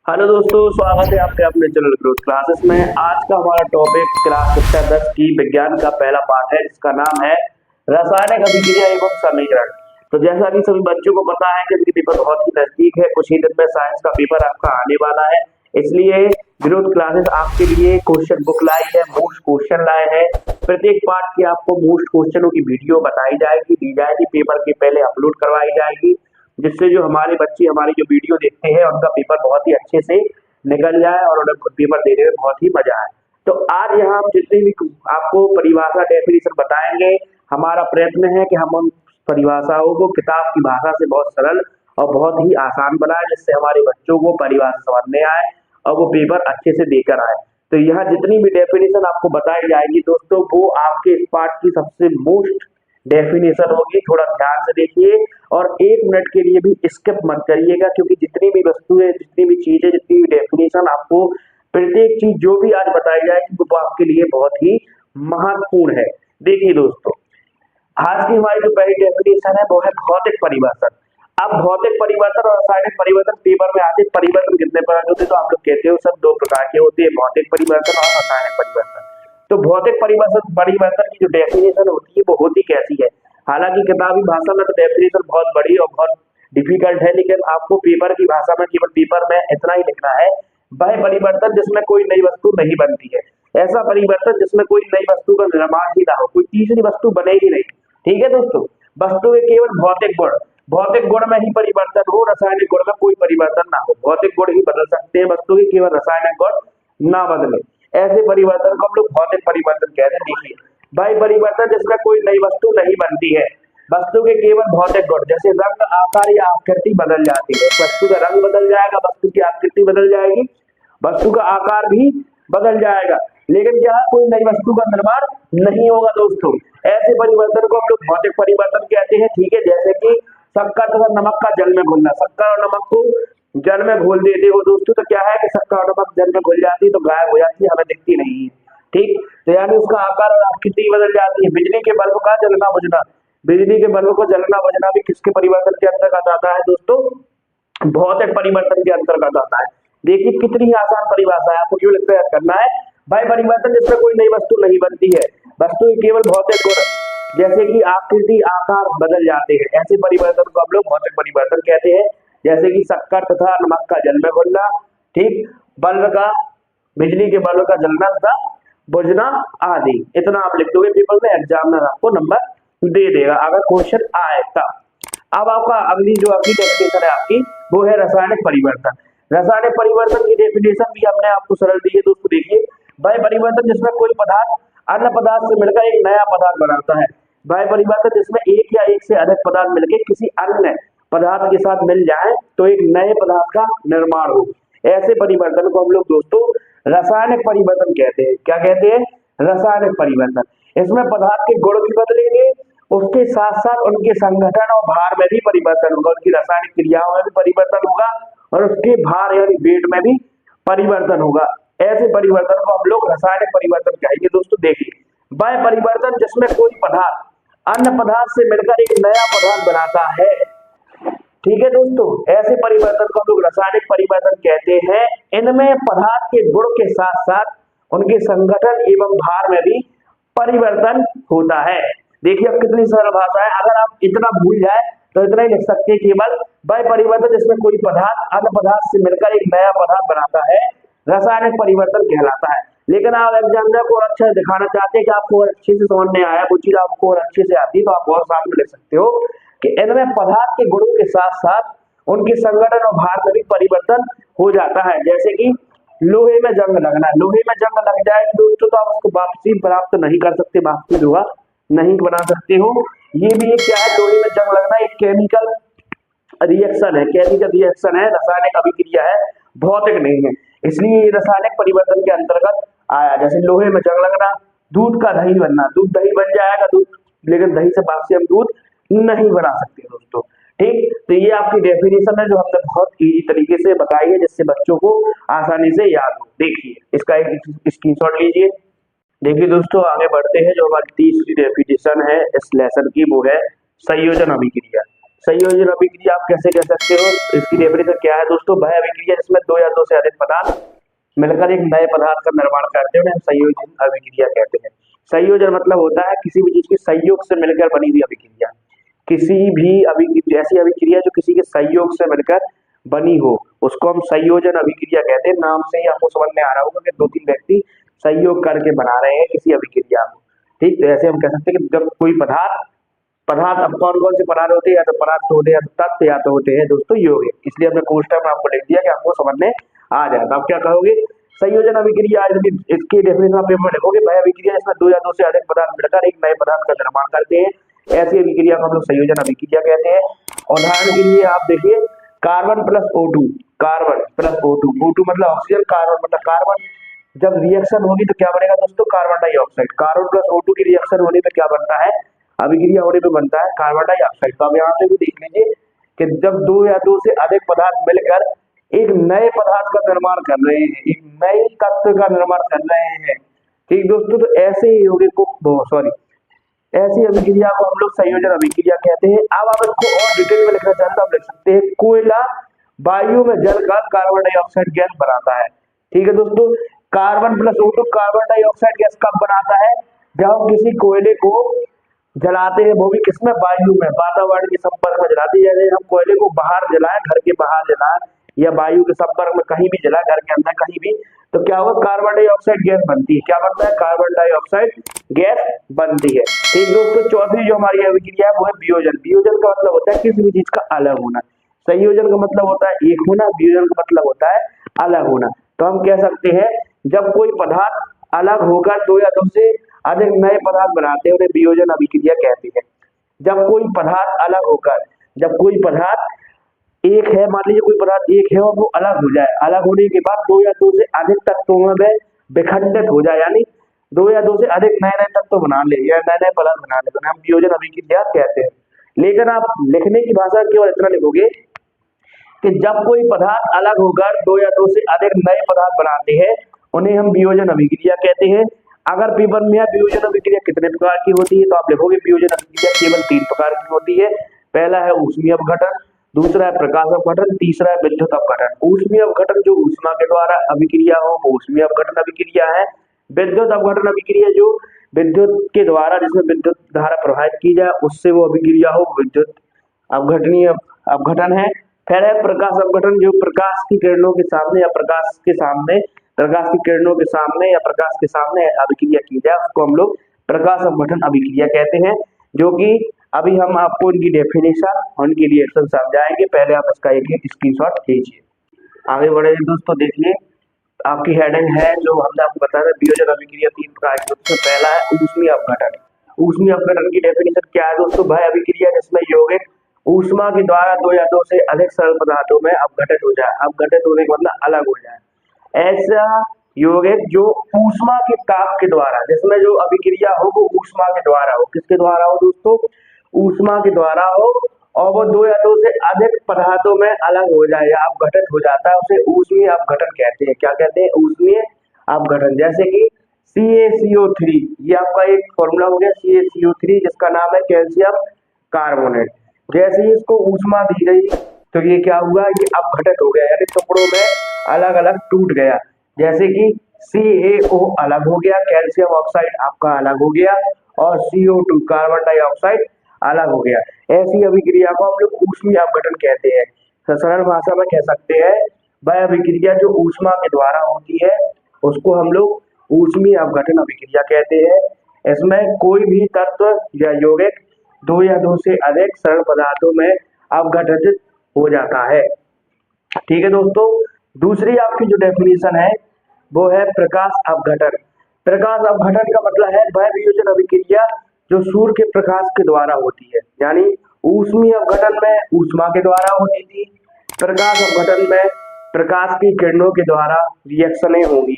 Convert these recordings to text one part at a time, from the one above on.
Hello दोस्तों, स्वागत है आपके अपने चैनल ग्रोथ क्लासेस में। आज का हमारा टॉपिक क्लास कक्षा 10 की विज्ञान का पहला पाठ है, जिसका नाम है रासायनिक अभिक्रिया एवं समीकरण। तो जैसा कि सभी बच्चों को पता है कि इसकी पेपर बहुत ही नजदीक है, कुछ ही दिन में साइंस का पेपर आपका आने वाला है। इसलिए ग्रोथ क्लासेस आपके लिए क्वेश्चन बुक लाई है, मोस्ट क्वेश्चन लाए हैं। प्रत्येक पाठ की आपको मोस्ट क्वेश्चनों की वीडियो बताई जाएगी, दी जाएगी, पेपर के पहले अपलोड करवाई जाएगी, जिससे जो हमारे बच्चे हमारी जो वीडियो देखते हैं उनका पेपर बहुत ही अच्छे से निकल जाए और उन्हें पेपर देने में बहुत ही मजा आए। तो आज यहाँ हम जितनी भी आपको परिभाषा डेफिनेशन बताएंगे, हमारा प्रयत्न है कि हम उन परिभाषाओं को किताब की भाषा से बहुत सरल और बहुत ही आसान बनाए, जिससे हमारे बच्चों को परिभाषा समझ में आए और वो पेपर अच्छे से देकर आए। तो यहाँ जितनी भी डेफिनेशन आपको बताई जाएगी दोस्तों, वो आपके इस पाठ की सबसे मोस्ट डेफिनेशन होगी। थोड़ा ध्यान से देखिए और 1 मिनट के लिए भी स्किप मत करिएगा, क्योंकि जितनी भी वस्तुएं, जितनी भी चीजें, जितनी भी डेफिनेशन आपको प्रत्येक चीज जो भी आज बताई जाएगी वो आपके लिए बहुत ही महत्वपूर्ण है। देखिए दोस्तों, आज की हमारी जो पहली डेफिनेशन है वो है भौतिक परिवर्तन। अब भौतिक परिवर्तन और रासायनिक परिवर्तन पेपर में आते परिवर्तन कितने प्रकार के होते हैं, तो आप लोग कहते हो सब 2 प्रकार के होते हैं, भौतिक परिवर्तन और रासायनिक परिवर्तन। तो भौतिक परिवर्तन की जो डेफिनेशन होती है वो होती कैसी है। हालांकि किताबी भाषा में तो डेफिनेशन बहुत बड़ी और बहुत डिफिकल्ट है, लेकिन आपको पेपर की भाषा में केवल पेपर में इतना ही लिखना है। वह परिवर्तन जिसमें कोई नई वस्तु नहीं बनती है, ऐसा परिवर्तन जिसमें कोई नई वस्तु का निर्माण ही ना हो, कोई तीसरी वस्तु बने ही नहीं। ठीक है दोस्तों, वस्तु के केवल भौतिक गुण में ही परिवर्तन हो, रासायनिक गुण में कोई परिवर्तन ना हो। भौतिक गुण ही बदल सकते हैं वस्तु के, केवल रासायनिक गुण ना बदले, ऐसे परिवर्तन को हम लोग भौतिक परिवर्तन कहते हैं। देखिए भाई, परिवर्तन जिसमें कोई नई वस्तु नहीं बनती है, वस्तु के केवल भौतिक गुण जैसे रंग, आकार या आकृति बदल जाती है। वस्तु का रंग बदल जाएगा, वस्तु की आकृति बदल जाएगी, वस्तु का आकार भी बदल जाएगा, लेकिन क्या कोई नई वस्तु का निर्माण नहीं होगा दोस्तों। ऐसे परिवर्तन को हम लोग भौतिक परिवर्तन कहते हैं। ठीक है, जैसे कि शक्कर तथा नमक का जल में घुलना। शक्कर और नमक को जल में घोल देते हो दोस्तों, तो क्या है कि शक्कर और नमक जल में घुल जाती है तो गायब हो जाती है, हमें दिखती नहीं है। ठीक, तो यानी उसका आकार और आकृति बदल जाती है। बिजली के बल्ब का जलना बुझना, बिजली के बल्ब को जलना बुझना भी किसके परिवर्तन के अंतर्गत आता है दोस्तों? भौतिक परिवर्तन के अंतर्गत आता है। देखिए कितनी आसान परिभाषा है, आपको केवल इतना याद करना है। भाई, परिवर्तन जिसमें कोई नई वस्तु नहीं बनती है, वस्तु के केवल भौतिक गुण जैसे कि आकृति, आकार बदल जाते हैं, ऐसे परिवर्तन को हम लोग भौतिक परिवर्तन कहते हैं। जैसे कि शक्कर तथा नमक का जल में घुलना, ठीक, बल्ब का, बिजली के बल्ब का जलना तथा बुझना आदि। इतना आप लिख दोगे पेपर में, एग्जामिनर आपको नंबर दे देगा अगर क्वेश्चन आए तब। अब आपका अगली जो अगली डेफिनेशन है आपकी, वो है रासायनिक परिवर्तन। रासायनिक परिवर्तन की डेफिनेशन भी हमने आपको सरल दी है दोस्तों। देखिए भाई, परिवर्तन जिसमें कोई पदार्थ अन्य पदार्थ से मिलकर एक नया पदार्थ बनाता है। भाई, परिवर्तन जिसमें एक या एक से अधिक पदार्थ मिलकर किसी अन्य पदार्थ के साथ मिल जाए तो एक नए पदार्थ का निर्माण हो, ऐसे परिवर्तन को हम लोग दोस्तों रासायनिक परिवर्तन कहते हैं। क्या कहते हैं? रासायनिक परिवर्तन। इसमें पदार्थ के गुण भी बदलेंगे, उसके साथ साथ उनके संगठन और भार में भी परिवर्तन होगा, उनकी रासायनिक क्रियाओं में भी परिवर्तन होगा और उसके भार यानी वेट में भी परिवर्तन होगा। ऐसे परिवर्तन को हम लोग रासायनिक परिवर्तन कहेंगे दोस्तों। देखिए, वह परिवर्तन जिसमें कोई पदार्थ अन्य पदार्थ से मिलकर एक नया पदार्थ बनाता है। ठीक है दोस्तों, ऐसे परिवर्तन को हम लोग रासायनिक परिवर्तन कहते हैं। इनमें पदार्थ के गुण के साथ साथ उनके संगठन एवं भार में भी परिवर्तन होता है। देखिए अब कितनी सरल भाषा है, अगर आप इतना भूल जाए तो इतना ही लिख सकते हैं केवल, वह परिवर्तन जिसमें कोई पदार्थ अन्य पदार्थ से मिलकर एक नया पदार्थ बनाता है, रासायनिक परिवर्तन कहलाता है। लेकिन आप एग्जामिनर को और अच्छा दिखाना चाहते हैं कि आपको अच्छे से समझ में आया, वो चीज आपको और अच्छे से आती है, तो आप और साथ में लिख सकते हो कि इनमें पदार्थ के गुणों के साथ साथ उनके संगठन और भार में भी परिवर्तन हो जाता है। जैसे कि लोहे में जंग लगना, लोहे में जंग लग जाएगी दोस्तों तो आप उसको वापसी प्राप्त नहीं कर सकते, वापसी लोहा नहीं बना सकते हो। ये भी एक क्या है, लोहे में जंग लगना एक केमिकल रिएक्शन है, केमिकल रिएक्शन है, रासायनिक अभिक्रिया है, भौतिक नहीं है, इसलिए ये रासायनिक परिवर्तन के अंतर्गत आया। जैसे लोहे में जंग लगना, दूध का दही बनना, दूध दही बन जाएगा दूध, लेकिन दही से वापसी हम दूध नहीं बना सकते दोस्तों। ठीक, तो ये आपकी डेफिनेशन है जो हमने बहुत इजी तरीके से बताई है, जिससे बच्चों को आसानी से याद हो। देखिए इसका एक स्क्रीनशॉट लीजिए। देखिए दोस्तों, आगे बढ़ते हैं। जो हमारी तीसरी डेफिनेशन है इस लेसन की, वो है संयोजन अभिक्रिया। संयोजन अभिक्रिया आप कैसे कह सकते हो, इसकी डेफिनेशन क्या है दोस्तों? वह अभिक्रिया जिसमें दो या दो से अधिक पदार्थ मिलकर एक नए पदार्थ का निर्माण करते हैं उन्हें हम संयोजन अभिक्रिया कहते हैं। संयोजन मतलब होता है किसी भी चीज के संयोग से मिलकर बनी हुई अभिक्रिया। किसी भी अभिक्रिया, ऐसी अभिक्रिया जो किसी के संयोग से मिलकर बनी हो, उसको हम संयोजन अभिक्रिया कहते हैं। नाम से ही आपको समझ में आ रहा होगा कि दो तीन व्यक्ति संयोग करके बना रहे हैं किसी अभिक्रिया को। ठीक, तो ऐसे हम कह सकते हैं कि जब कोई पदार्थ पदार्थ अब कौन कौन से पदार्थ होते हैं, या तो पदार्थ होते हैं या तो तत्व या तो होते हैं दोस्तों यौगिक। इसलिए हमने कोष्टक में आपको लिख दिया कि आपको समझ में आ जाए। तो आप क्या कहोगे? संयोजन अभिक्रिया, इसकी डेफिनेशन आप पेपर में लिखोगे, वह अभिक्रिया जिसमें दो या दो से अधिक पदार्थ मिलकर एक नए पदार्थ का निर्माण करते हैं, ऐसी अभिक्रिया को हम लोग संयोजन अभिक्रिया कहते हैं। उदाहरण के लिए आप देखिए, carbon plus O2, carbon plus O2, O2 मतलब ऑक्सीजन, कार्बन मतलब कार्बन। जब रिएक्शन होगी तो क्या बनेगा दोस्तों? Carbon dioxide. Carbon plus O2 की रिएक्शन होने पे क्या बनता है? अभिक्रिया होने पे बनता है कार्बन डाइऑक्साइड। तो अब यहाँ से भी देख लीजिए कि जब दो या दो से अधिक पदार्थ मिलकर एक नए पदार्थ का निर्माण कर रहे हैं, एक नए तत्व का निर्माण कर रहे हैं, ठीक दोस्तों, तो ऐसे ही यौगिक को सॉरी ऐसी अभिक्रिया को हम लोग संयोजन अभिक्रिया कहते हैं। अब आप इसको और डिटेल में लिखना चाहते हैं तो आप लिख सकते हैं, कोयला वायु में जलकर कार्बन डाइऑक्साइड गैस बनाता है। ठीक है दोस्तों, carbon plus O2 carbon dioxide gas कब बनाता है? जब हम किसी कोयले को जलाते हैं, वो भी किसमें? वायु में, वातावरण के संपर्क में जलाते हैं। जैसे हम कोयले को बाहर जलाएं, घर के बाहर जलाएं, या वायु के संपर्क में कहीं भी जलाएं, घर के अंदर कहीं भी, तो क्या होगा? कार्बन डाइऑक्साइड गैस बनती है। क्या बनता है? कार्बन डाइऑक्साइड गैस बनती है। ठीक दोस्तों, चौथी जो हमारी अभिक्रिया है वो है वियोजन। वियोजन का मतलब होता है किसी भी चीज का अलग होना। संयोजन का मतलब होता है एक होना, वियोजन का मतलब होता है अलग होना। तो हम कह सकते हैं जब कोई पदार्थ अलग होकर दो या दो से अधिक नए पदार्थ बनाते हैं उन्हें वियोजन अभिक्रिया कहते हैं। जब कोई पदार्थ अलग होकर, जब कोई पदार्थ एक है, मान लीजिए कोई पदार्थ एक है और वो अलग हो जाए, अलग होने के बाद दो या दो से अधिक तत्वों में वह विखंडित हो जाए, यानी दो या दो से अधिक नए नए तत्व बना ले या नए नए पदार्थ बना ले, तो हम वियोजन अभिक्रिया कहते हैं। लेकिन आप लिखने की भाषा केवल इतना लिखोगे कि जब कोई पदार्थ अलग होकर दो या दो से अधिक नए पदार्थ बनाते हैं उन्हें हम वियोजन अभिक्रिया कहते हैं। अगर पेपर में वियोजन अभिक्रिया कितने प्रकार की होती है तो आप लिखोगे वियोजन अभिक्रिया केवल तीन प्रकार की होती है। पहला है ऊष्मीय अपघटन, दूसरा है प्रकाश अपघटन, तीसरा है विद्युत अपघटन। ऊष्मीय अपघटन जो ऊष्मा के द्वारा अभिक्रिया हो वो ऊष्मीय अपघटन अभिक्रिया है। विद्युत अपघटन अभिक्रिया जो विद्युत के द्वारा, जिसमें विद्युत धारा प्रवाहित की जाए उससे वो अभिक्रिया हो, विद्युत अपघटनीय अपघटन है। फिर है प्रकाश अपघटन, जो प्रकाश की किरणों के सामने या प्रकाश के सामने, प्रकाश की किरणों के सामने या प्रकाश के सामने अभिक्रिया की जाए उसको हम लोग प्रकाश अपघटन अभिक्रिया कहते हैं। जो कि अभी हम आपको इनकी डेफिनेशन और इनकी रिएक्शन समझाएंगे। पहले आप इसका एक स्क्रीनशॉट लीजिए। आगे बढ़े दोस्तों, देखिए आपकी हेडिंग है जो हमने आपको बताया वियोजन अभिक्रिया तीन प्रकार की। सबसे पहला है ऊष्मीय अपघटन। ऊष्मीय अपघटन की डेफिनेशन क्या है दोस्तों? वह अभिक्रिया जिसमें यौगिक ऊष्मा के द्वारा दो या दो से अधिक सरल पदार्थों में अपघटित हो जाए। अपघटित होने का मतलब अलग हो जाए। ऐसा यौगिक जो ऊष्मा के ताप के द्वारा, जिसमें जो अभिक्रिया हो वो ऊष्मा के द्वारा हो। किसके द्वारा हो दोस्तों? ऊष्मा के द्वारा हो, और वो दो या दो से अधिक पदार्थों में अलग हो जाए या अपघटित हो जाता है, उसे ऊष्मीय अपघटन कहते हैं। क्या कहते हैं? ऊष्मीय अपघटन। जैसे कि CaCO3, ये आपका एक फॉर्मूला हो गया CaCO3, जिसका नाम है कैल्शियम कार्बोनेट। जैसे ही इसको ऊष्मा दी गई तो ये क्या हुआ? ये अपघटित हो गया, यानी टुकड़ों में अलग अलग टूट गया। जैसे कि CaO अलग हो गया, कैल्शियम ऑक्साइड आपका अलग हो गया, और CO2 कार्बन डाइऑक्साइड अलग हो गया। ऐसी अभिक्रिया को हम लोग ऊष्मीय अपघटन कहते हैं। सरल भाषा में कह सकते हैं वह अभिक्रिया जो ऊष्मा के द्वारा होती है उसको हम लोग ऊष्मीय अपघटन अभिक्रिया कहते हैं। इसमें कोई भी तत्व या यौगिक दो या दो से अधिक सरल पदार्थों में अपघटित हो जाता है। ठीक है दोस्तों, दूसरी आपकी जो डेफिनेशन है वो है प्रकाश अपघटन। प्रकाश अपघटन का मतलब है वह वियोजन अभिक्रिया जो सूर्य के प्रकाश के द्वारा होती है। यानी ऊष्मीय अपघटन में ऊष्मा के द्वारा होती थी, प्रकाश अपघटन में प्रकाश की किरणों के द्वारा रिएक्शनें होंगी।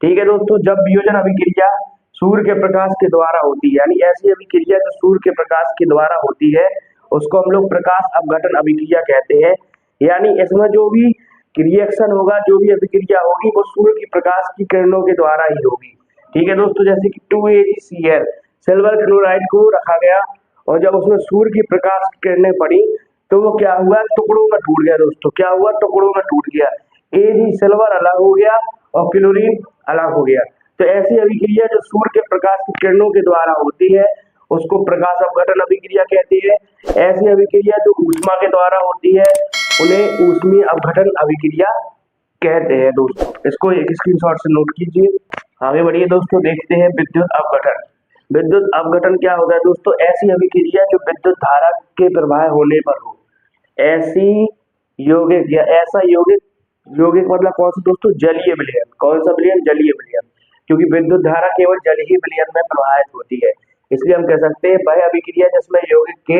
ठीक है दोस्तों, जब वियोजन अभिक्रिया सूर्य के प्रकाश के द्वारा होती है, यानी ऐसी अभिक्रिया जो सूर्य के प्रकाश के द्वारा होती है उसको हम लोग प्रकाश अपघटन अभिक्रिया कहते हैं। यानी इसमें जो भी रिएक्शन होगा, जो भी अभिक्रिया होगी वो सूर्य की प्रकाश की किरणों के द्वारा ही होगी। ठीक है दोस्तों, जैसे कि 2AgCl सिल्वर क्लोराइड को रखा गया और जब उसमें सूर्य की प्रकाश की किरणें पड़ी तो वो क्या हुआ, टुकड़ों में टूट गया दोस्तों। क्या हुआ, टुकड़ों में टूट गया। एजी सिल्वर अलग हो गया और क्लोरीन अलग हो गया। तो ऐसी अभिक्रिया जो सूर्य के प्रकाश की किरणों के द्वारा होती है उसको प्रकाश अपघटन अभिक्रिया कहती है। ऐसी अभिक्रिया जो ऊष्मा के द्वारा होती है उन्हें ऊष्मीय अपघटन अभिक्रिया कहते हैं दोस्तों। इसको एक स्क्रीनशॉट से नोट कीजिए। आगे बढ़िए दोस्तों, देखते हैं विद्युत अपघटन। विद्युत अपघटन क्या होता है दोस्तों, ऐसी अभिक्रिया जो विद्युत धारा के प्रवाह होने पर हो। ऐसी यौगिक या ऐसा यौगिक, यौगिक मतलब कौन सा दोस्तों, जलीय विलयन। कौन सा विलयन, जलीय विलयन, क्योंकि विद्युत धारा केवल जलीय विलयन में प्रवाहित होती है। इसलिए हम कह सकते हैं वह अभिक्रिया जिसमें यौगिक के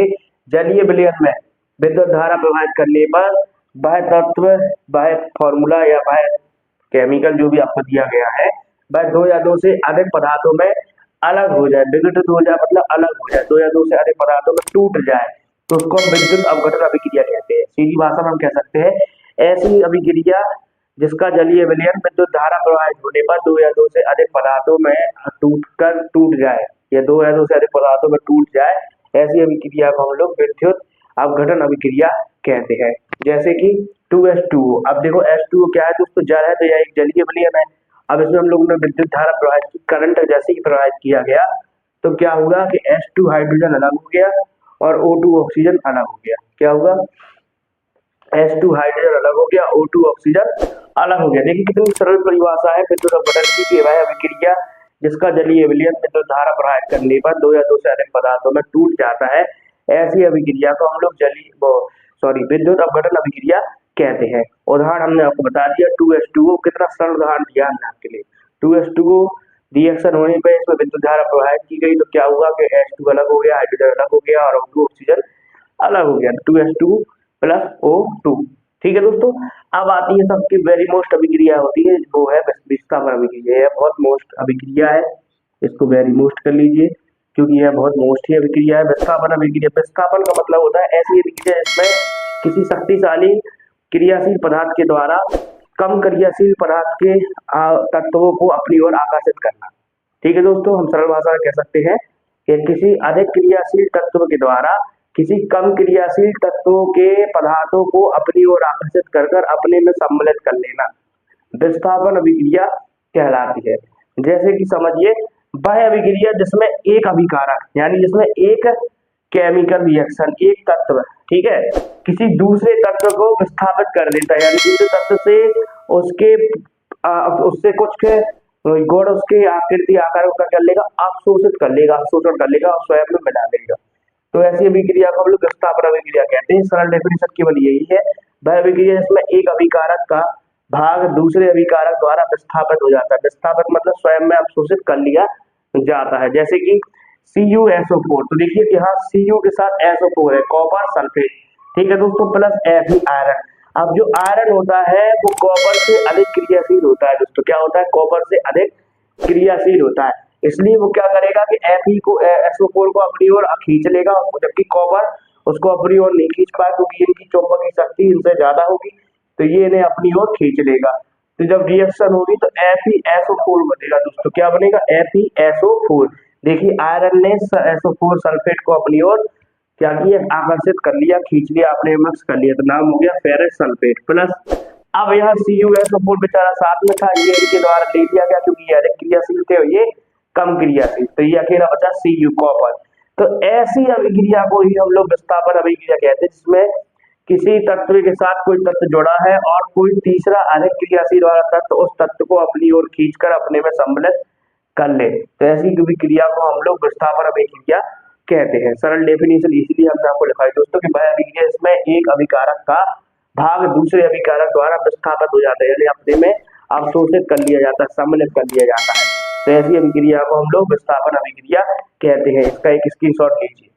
जलीय विलयन में विद्युत धारा प्रवाहित करने पर वह तत्व, वह फॉर्मूला या वह केमिकल जो भी आपको दिया गया है वह दो या दो से अधिक पदार्थों में अलग हो जाए, विघटित हो जाए, मतलब अलग हो जाए, दो या दो से अधिक पदार्थों में टूट जाए, तो उसको हम विद्युत अपघटन अभिक्रिया कहते हैं। सीधी भाषा में हम कह सकते हैं ऐसी अभिक्रिया जिसका जलीय विलयन विद्युत धारा प्रवाहित होने पर दो या दो से अधिक पदार्थों में टूट जाए, या दो या दो से अधिक पदार्थों में टूट जाए, ऐसी अभिक्रिया को हम लोग विद्युत अपघटन अभिक्रिया कहते हैं। जैसे कि 2H2O। अब देखो H2O क्या है दोस्तों, जल है, तो यह एक जलीय विलयन है। अब इसमें हम लोगों ने विद्युत धारा प्रवाहित की, करंट जैसे ही प्रवाहित किया गया तो क्या होगा कि H2 हाइड्रोजन अलग हो गया और O2 ऑक्सीजन अलग हो गया। क्या होगा, H2 हाइड्रोजन अलग हो गया, O2 ऑक्सीजन अलग हो गया। देखिए कितनी सरल परिभाषा है विद्युत अपघटन की, कि वह अभिक्रिया जिसका जलीय विलयन विद्युत धारा प्रवाहित करने पर दो या दो से अधिक पदार्थों में टूट जाता है, ऐसी अभिक्रिया को हम लोग विद्युत अपघटन अभिक्रिया कहते हैं। उदाहरण हमने आपको बता दिया 2H2O, कितना सरल उदाहरण दिया हमने आपके लिए। 2H2O रिएक्शन होने पर इसमें विद्युत धारा प्रवाहित की गई तो क्या हुआ कि H2 अलग हो गया, हाइड्रोजन अलग हो गया और O2 ऑक्सीजन अलग हो गया, 2H2 प्लस O2। ठीक है दोस्तों, अब आती है सबकी वेरी मोस्ट अभिक्रिया होती है, वो है विस्थापन अभिक्रिया। यह बहुत मोस्ट अभिक्रिया है, इसको वेरी मोस्ट कर लीजिए क्योंकि यह बहुत मोस्ट ही अभिक्रिया है। विस्थापन अभिक्रिया, विस्थापन का मतलब होता है ऐसी अभिक्रिया जिसमें किसी शक्तिशाली क्रियाशील पदार्थ के द्वारा कम क्रियाशील पदार्थ के तत्वों को अपनी ओर आकर्षित करना। ठीक है दोस्तों, हम सरल भाषा में कह सकते हैं कि किसी अधिक क्रियाशील तत्व के द्वारा किसी कम क्रियाशील तत्वों के पदार्थों को अपनी ओर आकर्षित कर कर अपने में सम्मिलित कर लेना विस्थापन अभिक्रिया कहलाती है। जैसे कि समझिए वह अभिक्रिया जिसमें एक अभिकारक, यानी जिसमें एक केमिकल रिएक्शन, एक तत्व, ठीक है, किसी दूसरे तत्व को विस्थापित कर देता है, यानी दूसरे तत्व से उससे कुछ गुण, उसके आकृति आकार का कर लेगा, अवशोषित कर लेगा, अवशोषण कर लेगा और स्वयं में मिला लेगा। तो ऐसी अभिक्रिया को हम लोग विस्थापन अभिक्रिया कहते हैं। सरल डेफिनेशन केवल यही है, वह अभिक्रिया जिसमें एक अभिकारक का भाग दूसरे अभिकारक द्वारा विस्थापित हो जाता है। विस्थापित मतलब स्वयं में अवशोषित कर लिया जाता है। जैसे कि CuSO4, तो देखिए कि यहाँ Cu के साथ SO4 है, कॉपर सल्फेट, ठीक है दोस्तों, प्लस Fe आयरन। अब जो आयरन होता है वो कॉपर से अधिक क्रियाशील होता है दोस्तों। क्या होता है, कॉपर से अधिक क्रियाशील होता है, इसलिए वो क्या करेगा कि Fe को, SO4 को अपनी ओर खींच लेगा, जबकि कॉपर उसको अपनी ओर नहीं खींच पाए क्योंकि इनकी चुंबकीय शक्ति इनसे ज्यादा होगी, तो ये इन्हें अपनी ओर खींच लेगा। तो जब रिएक्शन होगी तो FeSO4 बनेगा दोस्तों। क्या बनेगा, FeSO4। देखिए आयरन ने SO4 सल्फेट को अपनी ओर क्या किया, आकर्षित कर लिया, खींच लिया, अपने मिक्स कर लिया, तो नाम हो गया फेरस सल्फेट प्लस। अब यहाँ CuSO4 बेचारा साथ में था, ये इनके द्वारा ले लिया गया क्योंकि ये अधिक क्रियाशील थे और ये कम क्रियाशील, तो ये अकेला बचा Cu कॉपर। तो ऐसी अभिक्रिया को ही हम लोग विस्थापन अभिक्रिया कहते हैं, जिसमें किसी तत्व के साथ कोई तत्व जुड़ा है और कोई तीसरा अधिक क्रियाशील वाला तत्व उस तत्व को अपनी ओर खींचकर अपने में सम्मिलित कर ले, तो ऐसी अभिक्रिया को हम लोग विस्थापन अभिक्रिया कहते हैं। सरल डेफिनेशन इसलिए हमने आपको लिखा है दोस्तों कि वह अभिक्रिया इसमें एक अभिकारक का भाग दूसरे अभिकारक द्वारा विस्थापित हो जाता है, यानी अपने में अवशोषित कर लिया जाता है, सम्मिलित कर लिया जाता है, तो ऐसी अभिक्रिया को हम लोग विस्थापन अभिक्रिया कहते हैं। इसका एक स्क्रीनशॉट लीजिए।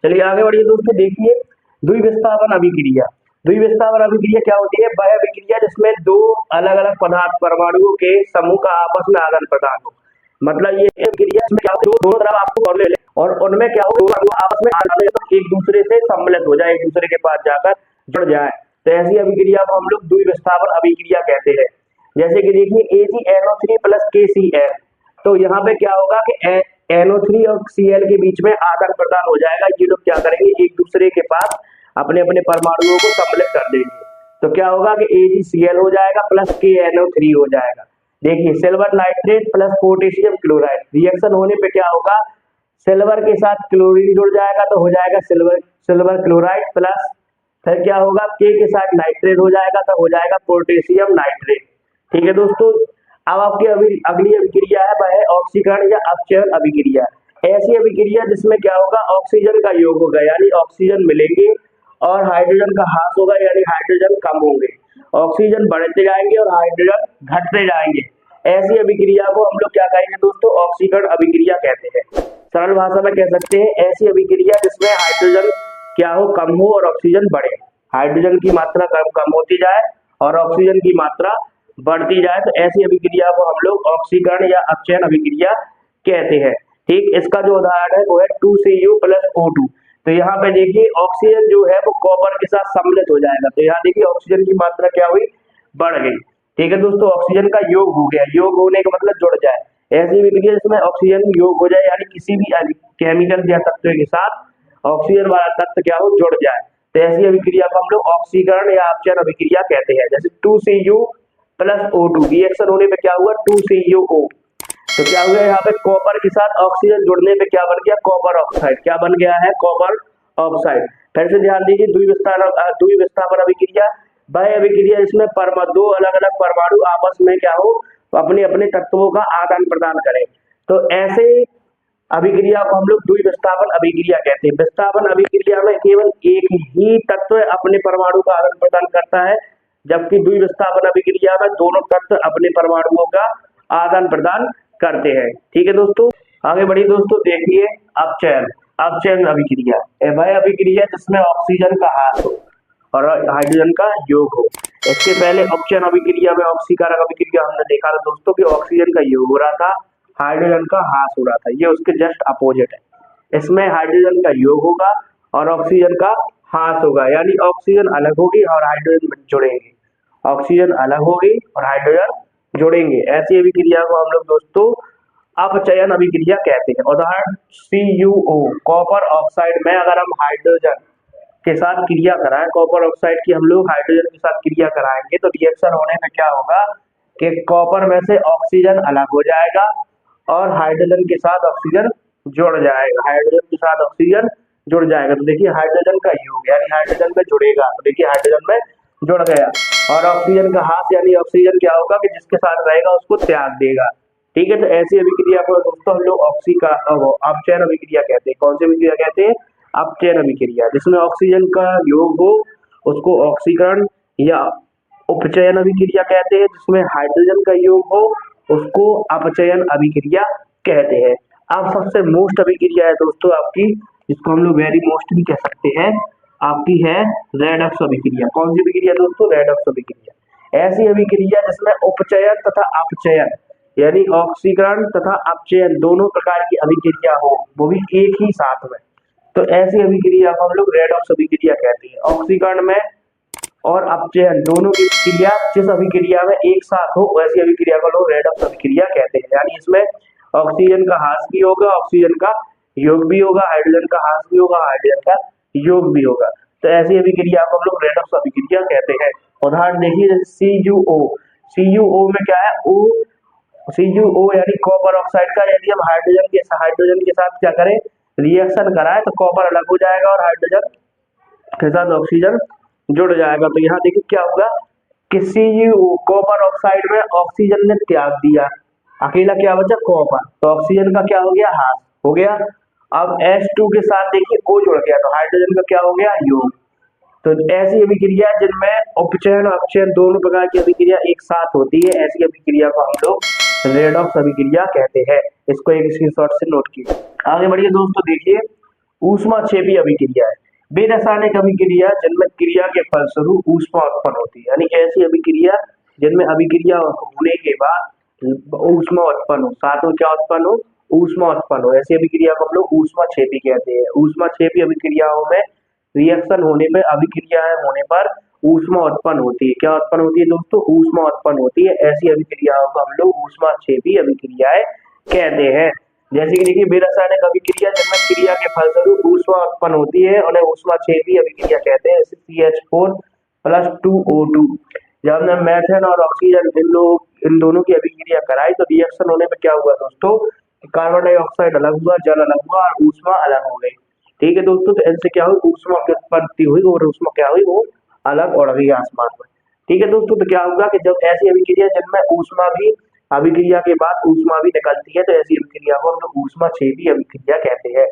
चलिए आगे बढ़िए दोस्तों, देखिए द्विविस्थापन अभिक्रिया। द्विविस्थापन अभिक्रिया क्या होती है, वह अभिक्रिया जिसमें दो अलग अलग पदार्थ परमाणुओं के समूह का आपस में आदान प्रदान हो। मतलब ये अभिक्रिया इसमें क्या हो, दोनों तरफ आपको ले ले और उनमें क्या हो, आपस में एक दूसरे से सम्मिलित हो जाए, एक दूसरे के पास जाकर जुड़ जाए, तो ऐसी अभिक्रिया को हम लोग द्विविस्थापन अभिक्रिया कहते हैं। जैसे कि देखिए AgNO3 प्लस KCl, तो यहाँ पे क्या होगा कि NO3 और Cl के बीच में आदान प्रदान हो जाएगा, ये लोग क्या करेंगे, एक दूसरे के पास अपने अपने परमाणुओं को सम्मिलित कर देंगे। तो क्या होगा कि AgCl हो जाएगा प्लस KNO3 हो जाएगा। देखिए silver nitrate plus potassium chloride reaction होने पे क्या होगा, सिल्वर के साथ क्लोरीन जुड़ जाएगा तो हो जाएगा सिल्वर सिल्वर क्लोराइड प्लस फिर क्या होगा के साथ नाइट्रेट हो जाएगा तो हो जाएगा पोटेशियम नाइट्रेट। ठीक है दोस्तों, अब आपकी अगली अभिक्रिया है वह है ऑक्सीकरण या अपचयन अभिक्रिया। ऐसी अभिक्रिया जिसमें क्या होगा, ऑक्सीजन का योग होगा यानी ऑक्सीजन मिलेंगे और हाइड्रोजन का ह्रास होगा यानी हाइड्रोजन कम होंगे, ऑक्सीजन बढ़ते जाएंगे और हाइड्रोजन घटते जाएंगे। ऐसी अभिक्रिया को हम लोग क्या कहेंगे दोस्तों, ऑक्सीकरण अभिक्रिया कहते हैं। सरल भाषा में कह सकते हैं ऐसी अभिक्रिया जिसमें हाइड्रोजन क्या हो, कम हो और ऑक्सीजन बढ़े, हाइड्रोजन की मात्रा कम होती जाए और ऑक्सीजन की मात्रा बढ़ती जाए, तो ऐसी अभिक्रिया को हम लोग ऑक्सीकरण या अपचयन अभिक्रिया कहते हैं। ठीक, इसका जो उदाहरण है वो है 2Cu प्लस O2। तो यहाँ पे देखिए ऑक्सीजन जो है वो कॉपर के साथ सम्मिलित हो जाएगा, तो यहाँ देखिए ऑक्सीजन की मात्रा क्या हुई, बढ़ गई। ठीक है दोस्तों, ऑक्सीजन का योग हो गया, योग होने का मतलब जुड़ जाए। ऐसी अभिक्रिया जिसमें ऑक्सीजन योग हो जाए यानी किसी भी केमिकल या तत्व के साथ ऑक्सीजन वाला तत्व क्या हो, जुड़ जाए, तो ऐसी अभिक्रिया को हम लोग ऑक्सीकरण या अपचयन अभिक्रिया कहते हैं। जैसे 2Cu प्लस O2 रिएक्शन होने पे क्या हुआ, 2CuO। तो क्या हुआ यहाँ पे, कॉपर के साथ ऑक्सीजन जुड़ने पे क्या बन गया, कॉपर ऑक्साइड। क्या बन गया है, कॉपर ऑक्साइड। फिर से ध्यान दीजिए द्विविस्थापन अभिक्रिया वह अभिक्रिया जिसमें दो अलग अलग परमाणु आपस में क्या हो, अपने अपने तत्वों का आदान प्रदान करें, तो ऐसे अभिक्रिया को हम लोग द्विविस्थापन अभिक्रिया कहते हैं। विस्थापन अभिक्रिया में केवल एक ही तत्व अपने परमाणु का आदान प्रदान करता है, जबकि द्विविस्थापन अभिक्रिया में दोनों तत्व अपने परमाणुओं का आदान प्रदान करते हैं। ठीक है दोस्तों, आगे बढ़िए दोस्तों, देखिए अपचयन अपचयन अभिक्रिया वह अभिक्रिया जिसमें ऑक्सीजन का ह्रास हो और हाइड्रोजन का योग हो। इसके पहले अपचयन अभिक्रिया में ऑक्सीकारक अभिक्रिया हमने देखा था दोस्तों कि ऑक्सीजन का योग हो रहा था, हाइड्रोजन का ह्रास हो रहा था, ये उसके जस्ट अपोजिट है। इसमें हाइड्रोजन का योग होगा और ऑक्सीजन का ह्रास होगा, यानी ऑक्सीजन अलग होगी और हाइड्रोजन जुड़ेंगे, ऑक्सीजन अलग होगी और हाइड्रोजन जुड़ेंगे। ऐसी अभिक्रिया को हम लोग दोस्तों अपचयन अभिक्रिया कहते हैं। उदाहरण CuO कॉपर ऑक्साइड में अगर हम हाइड्रोजन के साथ क्रिया कराएं, कॉपर ऑक्साइड की हम लोग हाइड्रोजन के साथ क्रिया कराएंगे तो रिएक्शन होने में क्या होगा कि कॉपर में से ऑक्सीजन अलग हो जाएगा और हाइड्रोजन के साथ ऑक्सीजन जुड़ जाएगा, हाइड्रोजन के साथ ऑक्सीजन जुड़ जाएगा। तो देखिए हाइड्रोजन का योग यानी हाइड्रोजन में जुड़ेगा, तो देखिए हाइड्रोजन में जुड़ गया और ऑक्सीजन का ह्रास यानी ऑक्सीजन क्या होगा कि जिसके साथ रहेगा उसको त्याग देगा। ठीक है, तो ऐसी अभिक्रिया को दोस्तों हम लोग अपचयन अभिक्रिया कहते हैं। कौन सी अभिक्रिया कहते हैं, अपचयन अभिक्रिया। जिसमें ऑक्सीजन का योग हो उसको ऑक्सीकरण या उपचयन अभिक्रिया कहते हैं, जिसमें हाइड्रोजन का योग हो उसको अपचयन अभिक्रिया कहते हैं। अब सबसे मोस्ट अभिक्रिया है दोस्तों आपकी, जिसको हम लोग वेरी मोस्ट भी कह सकते हैं, आपकी है रेडॉक्स अभिक्रिया। कौन सी अभिक्रिया दोस्तों, रेडॉक्स अभिक्रिया। ऐसी अभिक्रिया जिसमें उपचयन तथा अपचयन यानी ऑक्सीकरण तथा अपचयन दोनों प्रकार की अभिक्रिया हो, वो भी एक ही साथ में, तो ऐसी अभिक्रिया को हम लोग रेडॉक्स अभिक्रिया कहते हैं। ऑक्सीकरण में और अपचयन दोनों की क्रिया जिस अभिक्रिया में एक साथ हो वैसी अभिक्रिया को लोग रेडॉक्स अभिक्रिया कहते हैं। यानी इसमें ऑक्सीजन का ह्रास भी होगा, ऑक्सीजन का योग भी होगा, हाइड्रोजन का ह्रास भी होगा, हाइड्रोजन का योग भी होगा, तो ऐसी अभिक्रिया को हम लोग रेडॉक्स अभिक्रिया कहते हैं। उदाहरण देखिए जैसे CuO में क्या है, CuO यानी कॉपर ऑक्साइड का यदि हम हाइड्रोजन के साथ क्या करें, रिएक्शन कराएं तो कॉपर अलग हो जाएगा और हाइड्रोजन के साथ ऑक्सीजन जुड़ जाएगा। तो यहाँ देखिए क्या होगा कि CuO कॉपर ऑक्साइड में ऑक्सीजन ने त्याग दिया, अकेला क्या बचा, कॉपर, तो ऑक्सीजन का क्या हो गया, ह्रास हो गया। अब H2 के साथ देखिए O जुड़ गया तो हाइड्रोजन का क्या हो गया, योग। तो ऐसी अभिक्रिया जिनमें उपचयन और अपचयन दोनों प्रकार की अभिक्रिया एक साथ होती है, ऐसी अभिक्रिया को हम लोग रेडॉक्स अभिक्रिया कहते हैं। इसको एक स्क्रीनशॉट से नोट कीजिए। आगे बढ़िए दोस्तों, देखिए ऊष्माक्षेपी अभिक्रिया है वे रासायनिक अभिक्रिया जिनमें क्रिया के फलस्वरूप ऊष्मा उत्पन्न होती है, यानी ऐसी अभिक्रिया जिनमें अभिक्रिया होने के बाद ऊष्मा उत्पन्न हो, साथ में क्या उत्पन्न हो, ऊष्मा उत्पन्न हो, ऐसी अभिक्रिया को हम लोग ऊष्माक्षेपी कहते हैं। ऊष्माक्षेपी अभिक्रियाओं में रिएक्शन होने में अभिक्रियाएं होने पर ऊष्मा उत्पन्न होती है। क्या उत्पन्न होती है दोस्तों, ऊष्मा उत्पन्न होती है। ऐसी अभिक्रियाओं को हम लोग ऊष्माक्षेपी अभिक्रियाएं कहते हैं। जैसे कि देखिए बेरासायनिक अभिक्रिया जिनमें क्रिया के फलस्वरूप ऊष्मा उत्पन्न होती है उन्हें ऊष्माक्षेपी अभिक्रिया कहते हैं। जैसे CH4+2O2 जब हमने मेथेन और ऑक्सीजन इन दोनों की अभिक्रिया कराई तो रिएक्शन होने में क्या हुआ दोस्तों, कार्बन डाइऑक्साइड अलग हुआ, जल अलग हुआ और ऊष्मा अलग हो गई। ठीक है दोस्तों, तो इनसे क्या हुई, ऊष्मा की उत्पत्ति हुई और ऊष्मा क्या हुई, वो अलग उड़ गई आसमान में। ठीक है दोस्तों, तो क्या होगा कि जब ऐसी अभिक्रिया जिनमें ऊष्मा भी अभिक्रिया के बाद ऊष्मा भी निकलती है तो ऐसी अभिक्रिया को हम लोग ऊष्माक्षेपी अभिक्रिया कहते हैं।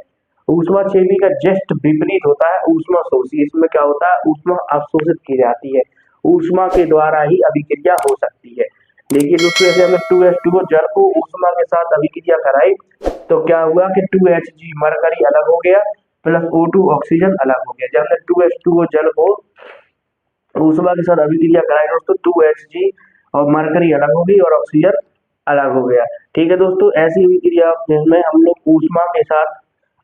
ऊष्माक्षेपी का जस्ट विपरीत होता है ऊष्मा शोषी। इसमें क्या होता है, ऊष्मा अवशोषित की जाती है, ऊष्मा के द्वारा ही अभिक्रिया हो सकती है। देखिए दोस्तों, जैसे हमने 2H2O जल को ऊष्मा के साथ अभिक्रिया कराई तो क्या हुआ कि 2Hg मरकरी अलग हो गया प्लस O2 ऑक्सीजन अलग हो गया। जब हमने 2H2O जल को ऊष्मा के साथ अभिक्रिया कराई दोस्तों 2Hg और मरकरी अलग हो गई और ऑक्सीजन अलग हो गया। ठीक है दोस्तों, ऐसी अभिक्रिया जिसमें हम लोग ऊष्मा के साथ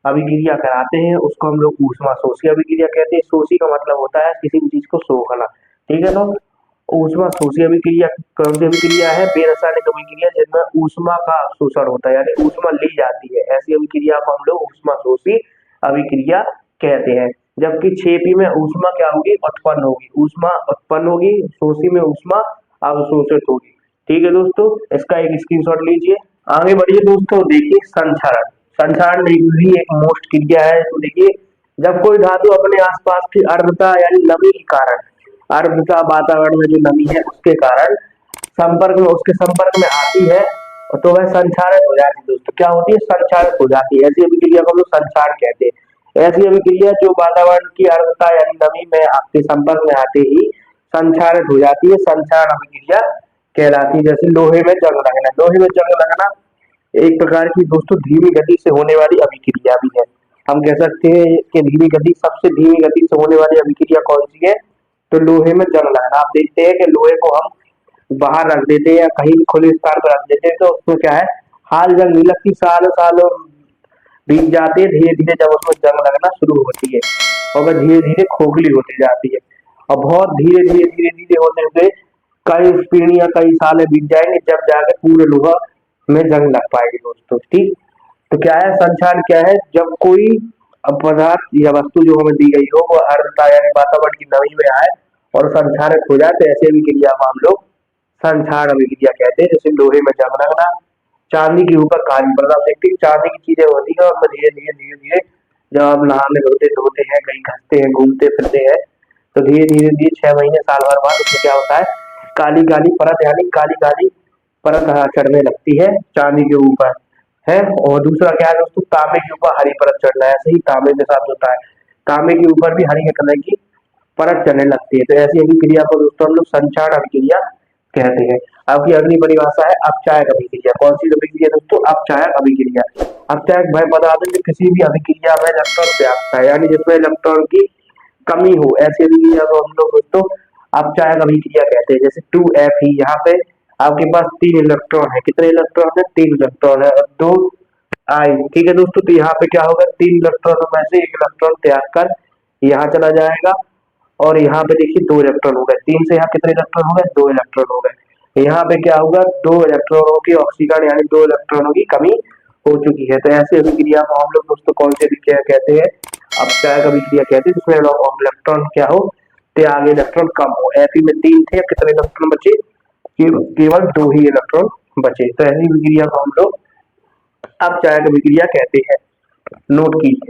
अभिक्रिया कराते हैं उसको हम लोग ऊष्मा शोषी अभिक्रिया कहते हैं। शोषी का मतलब होता है किसी भी चीज को सोखना। ठीक है, तो ऊष्मा शोषी अभिक्रिया कौन सी अभिक्रिया है, बेरासायनिक अभिक्रिया जिनमें ऊष्मा का अवशोषण होता है यानी ऊष्मा ली जाती है, ऐसी अभिक्रिया को हम लोग ऊष्मा शोषी अभिक्रिया कहते हैं। जबकि क्षेपी में ऊष्मा क्या होगी, उत्पन्न होगी, ऊष्मा उत्पन्न होगी, शोषी में ऊष्मा अवशोषित होगी। ठीक है दोस्तों, इसका एक स्क्रीनशॉट लीजिए। आगे बढ़िए दोस्तों, देखिए संक्षारण। संक्षारण भी एक मोस्ट क्रिया है। तो देखिए, जब कोई धातु अपने आसपास की आर्द्रता यानी नमी के कारण, आर्द्रता वातावरण में जो नमी है उसके कारण उसके संपर्क में आती है तो वह संक्षारित हो जाती है। दोस्तों क्या होती है, संक्षारित हो जाती है। ऐसी अभिक्रिया को हम लोग संक्षारण कहते हैं। ऐसी अभिक्रिया जो वातावरण की आर्द्रता यानी नमी में आपके संपर्क में आते ही संक्षारित हो जाती है, संक्षारण अभिक्रिया कहलाती है। जैसे लोहे में जंग लगना, लोहे में जंग लगना एक प्रकार की दोस्तों धीमी गति से होने वाली अभिक्रिया भी है। हम कह सकते हैं कि धीमी गति, सबसे धीमी गति से होने वाली अभिक्रिया कौन सी है, तो लोहे में जंग लगना। आप देखते हैं कि लोहे को हम बाहर रख देते हैं या कहीं भी खुले स्थान पर रख देते हैं तो उसमें क्या है, हाल जंग नहीं लगती, सालों सालों बीत जाते हैं, धीरे धीरे जब उसमें जंग लगना शुरू होती है और वह धीरे धीरे खोखली होती जाती है और बहुत धीरे धीरे धीरे धीरे होते हुए कई पीढ़ियां कई साल बीत जाएंगे जब जाके पूरे लोहा में जंग लग पाएगी दोस्तों। ठीक, तो क्या है संक्षारण, क्या है, जब कोई पदार्थ या वस्तु जो हमें दी गई हो वो आर्द्रता यानी वातावरण की नमी में आए और संक्षारित हो जाए तो ऐसे अभिक्रिया को हम लोग संक्षारण अभिक्रिया कहते हैं। जैसे लोहे में जंग लगना, चांदी के ऊपर काली परत। आप देखते हैं चांदी की चीजें होती है और धीरे धीरे धीरे धीरे जब आप नहाने धोते हैं, कहीं खसते हैं, घूमते फिरते हैं तो धीरे धीरे धीरे 6 महीने साल भर बाद उसमें क्या होता है, काली काली परत यानी काली काली परत चढ़ने लगती है चांदी के ऊपर है। और दूसरा क्या है दोस्तों, तांबे के ऊपर हरी परत चढ़ना है। ऐसे ही तांबे के साथ होता है, तांबे के ऊपर भी हरी कलर की परत चढ़ने लगती है। तो ऐसी अभिक्रिया को दोस्तों हम लोग संक्षारण अभिक्रिया कहते हैं। आपकी अगली परिभाषा है अपचायक अभिक्रिया। कौन सी अभिक्रिया दोस्तों, अपचायक अभिक्रिया। अपचायक वह पदार्थ है किसी भी अभिक्रिया में इलेक्ट्रॉन पर्याप्त है यानी जिसमें इलेक्ट्रॉन की कमी हो, ऐसी अभिक्रिया को हम लोग दोस्तों अपचायक अभिक्रिया कहते हैं। जैसे 2Fe, यहाँ पे आपके पास 3 इलेक्ट्रॉन है, कितने इलेक्ट्रॉन है, 3 इलेक्ट्रॉन है और 2 आई। ठीक है दोस्तों, तो यहाँ पे क्या होगा, 3 इलेक्ट्रॉनों में से 1 इलेक्ट्रॉन त्याग कर यहाँ चला जाएगा और यहाँ पे देखिए 2 इलेक्ट्रॉन हो गए, 3 से यहाँ कितने इलेक्ट्रॉन हो गए, 2 इलेक्ट्रॉन हो गए। यहाँ पे क्या होगा, 2 इलेक्ट्रॉनों की ऑक्सीकरण यानी 2 इलेक्ट्रॉनों की कमी हो चुकी है। तो ऐसी अभिक्रिया को हम लोग दोस्तों कौन सी अभिक्रिया कहते हैं, अपचायक अभिक्रिया कहते हैं, जिसमें इलेक्ट्रॉन क्या हो, त्याग इलेक्ट्रॉन कम हो। Fe में 3 थे, कितने इलेक्ट्रॉन बचे, केवल 2 ही इलेक्ट्रॉन बचे। तो ऐसी अभिक्रिया को हम लोग अपचायक अभिक्रिया कहते हैं। नोट कीजिए।